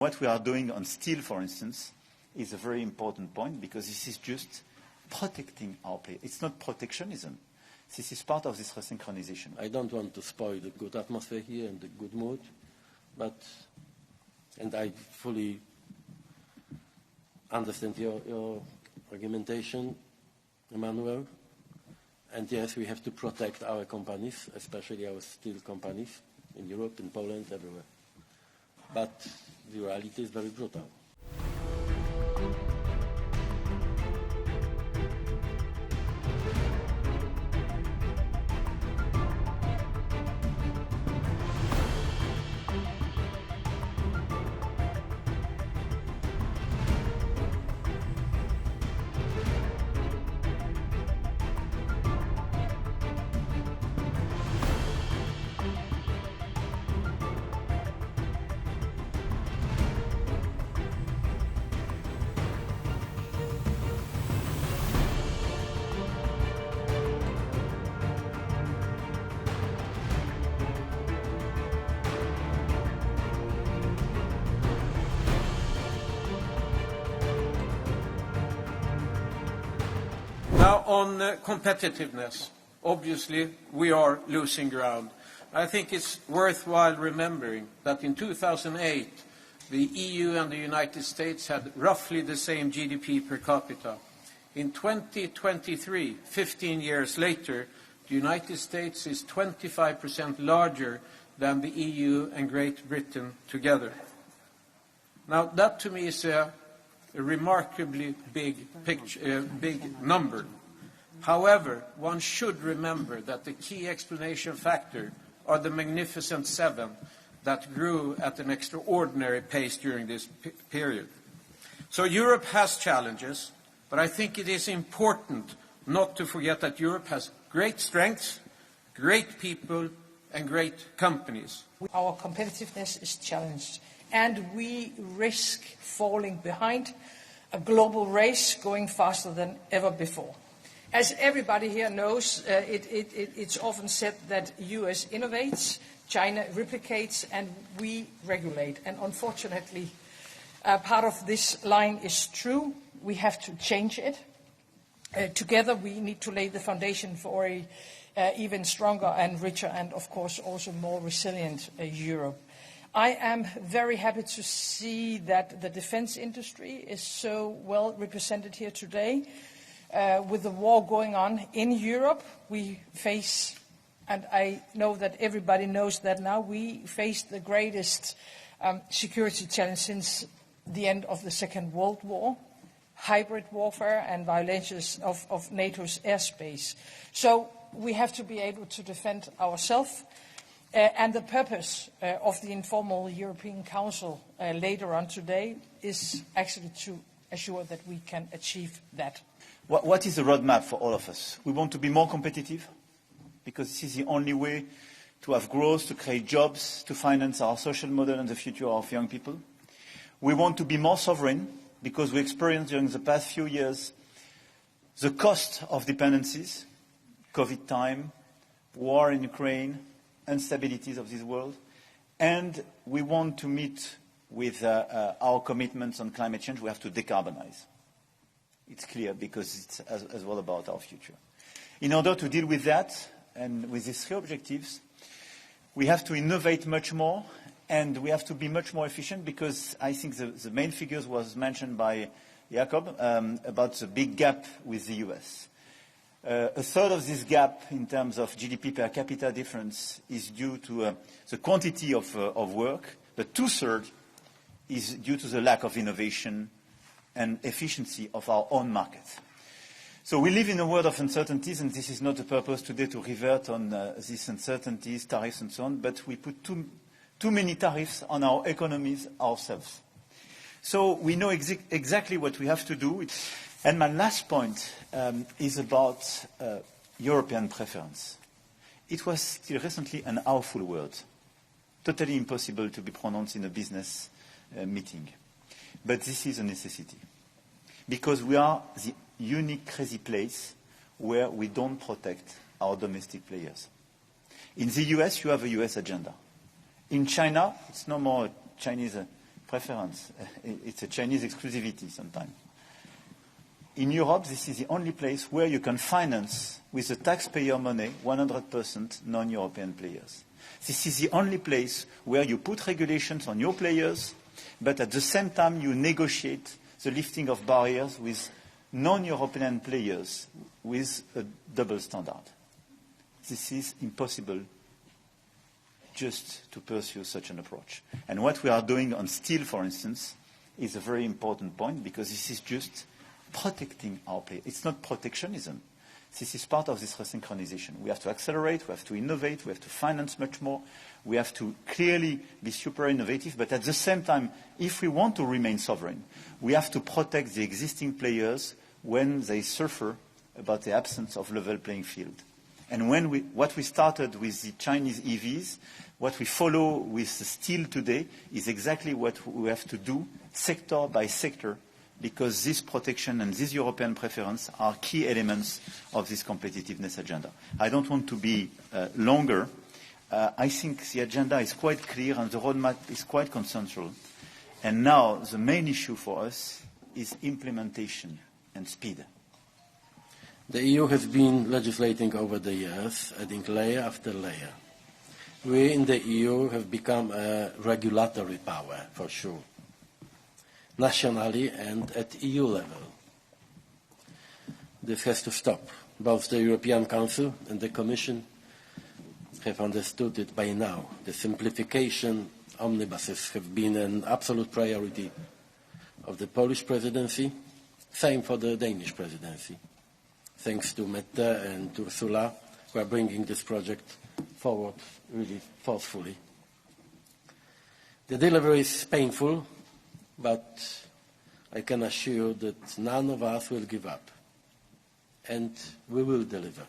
What we are doing on steel, for instance, is a very important point because this is just protecting our pay. It's not protectionism. This is part of this resynchronization. I don't want to spoil the good atmosphere here and the good mood, and I fully understand your argumentation, Emmanuel. And yes, we have to protect our companies, especially our steel companies in Europe, in Poland, everywhere. But the reality is very brutal. Now, on competitiveness, obviously we are losing ground. I think it's worthwhile remembering that in 2008, the EU and the United States had roughly the same GDP per capita. In 2023, 15 years later, the United States is 25% larger than the EU and Great Britain together. Now, that to me is a remarkably big number. However, one should remember that the key explanation factor are the Magnificent Seven that grew at an extraordinary pace during this period. So Europe has challenges, but I think it is important not to forget that Europe has great strengths, great people, and great companies. Our competitiveness is challenged, and we risk falling behind a global race going faster than ever before. As everybody here knows, it's often said that US innovates, China replicates, and we regulate. And unfortunately, part of this line is true. We have to change it. Together, we need to lay the foundation for a even stronger and richer and, of course, also more resilient Europe. I am very happy to see that the defense industry is so well represented here today. With the war going on in Europe, we face, and I know that everybody knows that now, we face the greatest security challenge since the end of the Second World War, hybrid warfare and violations of NATO's airspace. So we have to be able to defend ourselves. And the purpose of the informal European Council later on today is actually to assure that we can achieve that. What is the roadmap for all of us? We want to be more competitive because this is the only way to have growth, to create jobs, to finance our social model and the future of young people. We want to be more sovereign because we experienced during the past few years the cost of dependencies, COVID time, war in Ukraine, instabilities of this world, and we want to meet with our commitments on climate change. We have to decarbonize. It's clear because it's as well about our future. In order to deal with that and with these three objectives, we have to innovate much more and we have to be much more efficient because I think the main figures was mentioned by Jakob about the big gap with the US. A third of this gap in terms of GDP per capita difference is due to the quantity of work, but two-thirds is due to the lack of innovation and efficiency of our own market. So we live in a world of uncertainties, and this is not the purpose today to revert on these uncertainties, tariffs and so on, but we put too many tariffs on our economies ourselves. So we know exactly what we have to do. And my last point is about European preference. It was till recently an awful word, totally impossible to be pronounced in a business meeting. But this is a necessity, because we are the unique crazy place where we don't protect our domestic players. In the US, you have a US agenda. In China, it's no more a Chinese preference. It's a Chinese exclusivity sometimes. In Europe, this is the only place where you can finance with the taxpayer money 100% non-European players. This is the only place where you put regulations on your players, but at the same time you negotiate the lifting of barriers with non-European players with a double standard. This is impossible just to pursue such an approach. And what we are doing on steel, for instance, is a very important point, because this is just protecting our players. It's not protectionism. This is part of this resynchronization. We have to accelerate, we have to innovate, we have to finance much more, we have to clearly be super innovative, but at the same time, if we want to remain sovereign, we have to protect the existing players when they suffer about the absence of level playing field. And what we started with the Chinese EVs, what we follow with the steel today is exactly what we have to do sector by sector, because this protection and this European preference are key elements of this competitiveness agenda. I don't want to be longer. I think the agenda is quite clear and the roadmap is quite consensual. And now the main issue for us is implementation and speed. The EU has been legislating over the years, adding layer after layer. We in the EU have become a regulatory power, for sure, nationally and at EU level. This has to stop. Both the European Council and the Commission have understood it by now. The simplification omnibuses have been an absolute priority of the Polish presidency, same for the Danish presidency. Thanks to Mette and to Ursula, who are bringing this project forward really forcefully. The delivery is painful, but I can assure you that none of us will give up, and we will deliver.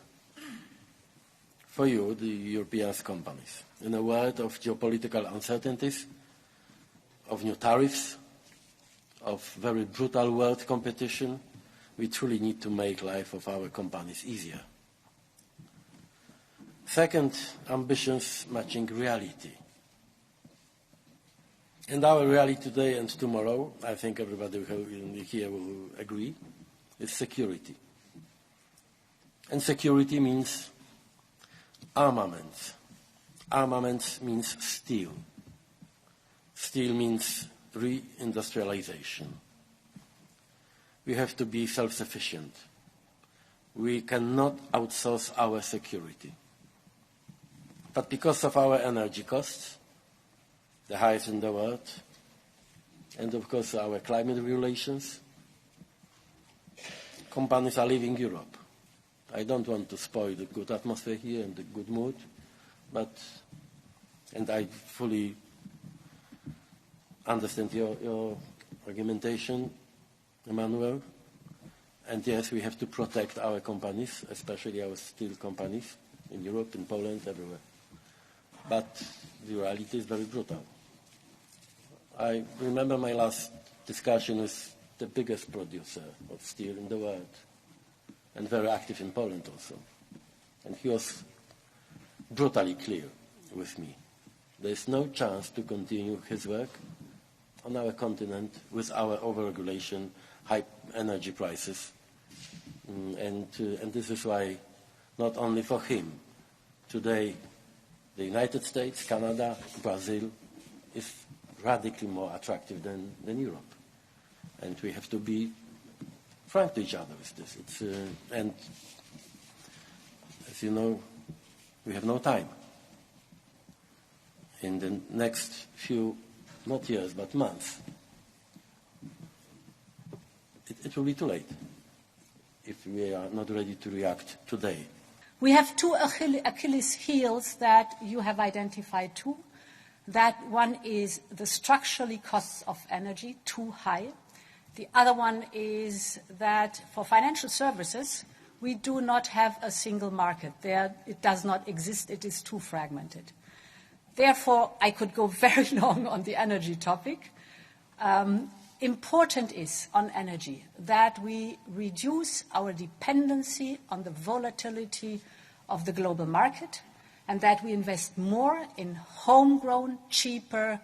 For you, the European companies, in a world of geopolitical uncertainties, of new tariffs, of very brutal world competition, we truly need to make life of our companies easier. Second, ambitions matching reality. And our reality today and tomorrow, I think everybody here will agree, is security. And security means armaments. Armaments means steel. Steel means reindustrialization. We have to be self-sufficient. We cannot outsource our security. But because of our energy costs, the highest in the world, and of course our climate regulations, companies are leaving Europe. I don't want to spoil the good atmosphere here and the good mood, and I fully understand your argumentation, Emmanuel. And yes, we have to protect our companies, especially our steel companies in Europe, in Poland, everywhere. But the reality is very brutal. I remember my last discussion with the biggest producer of steel in the world, and very active in Poland also. And he was brutally clear with me. There is no chance to continue his work on our continent with our overregulation, high energy prices. And this is why, not only for him, today the United States, Canada, Brazil is radically more attractive than Europe. And we have to be frank to each other with this. And as you know, we have no time. In the next few, not years, but months, it will be too late if we are not ready to react today. We have two Achilles heels that you have identified too. That one is the structurally costs of energy, too high. The other one is that for financial services, we do not have a single market. There, it does not exist. It is too fragmented. Therefore, I could go very long on the energy topic. Important is on energy that we reduce our dependency on the volatility of the global market, and that we invest more in homegrown, cheaper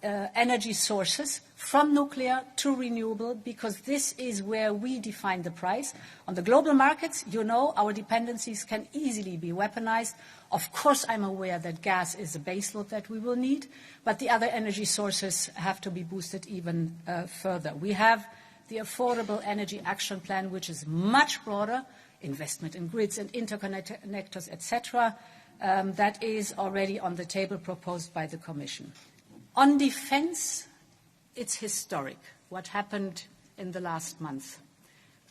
energy sources from nuclear to renewable, because this is where we define the price. On the global markets, you know, our dependencies can easily be weaponized. Of course, I'm aware that gas is a baseload that we will need, but the other energy sources have to be boosted even further. We have the Affordable Energy Action Plan, which is much broader, investment in grids and interconnectors, etc., that is already on the table, proposed by the Commission. On defense, it's historic what happened in the last month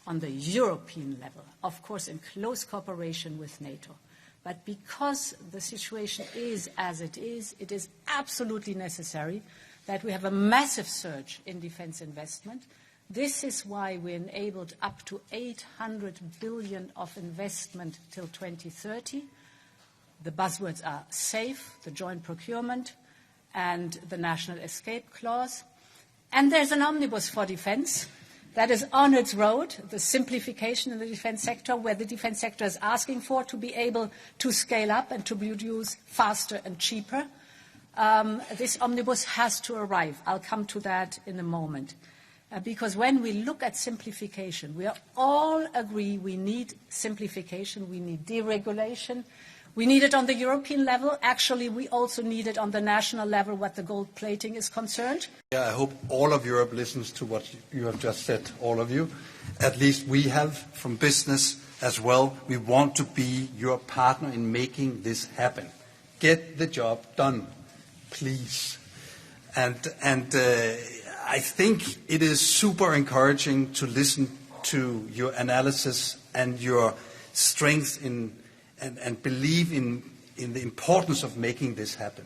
on the European level, of course in close cooperation with NATO. But because the situation is as it is absolutely necessary that we have a massive surge in defense investment. This is why we enabled up to 800 billion of investment till 2030. The buzzwords are safe, the joint procurement, and the national escape clause. And there's an omnibus for defense that is on its road, the simplification in the defense sector, where the defense sector is asking for to be able to scale up and to produce faster and cheaper. This omnibus has to arrive. I'll come to that in a moment. Because when we look at simplification, we all agree we need simplification, we need deregulation. We need it on the European level. Actually, we also need it on the national level, what the gold plating is concerned. Yeah, I hope all of Europe listens to what you have just said, all of you. At least we have from business as well. We want to be your partner in making this happen. Get the job done, please. And I think it is super encouraging to listen to your analysis and your strength in and believe in the importance of making this happen.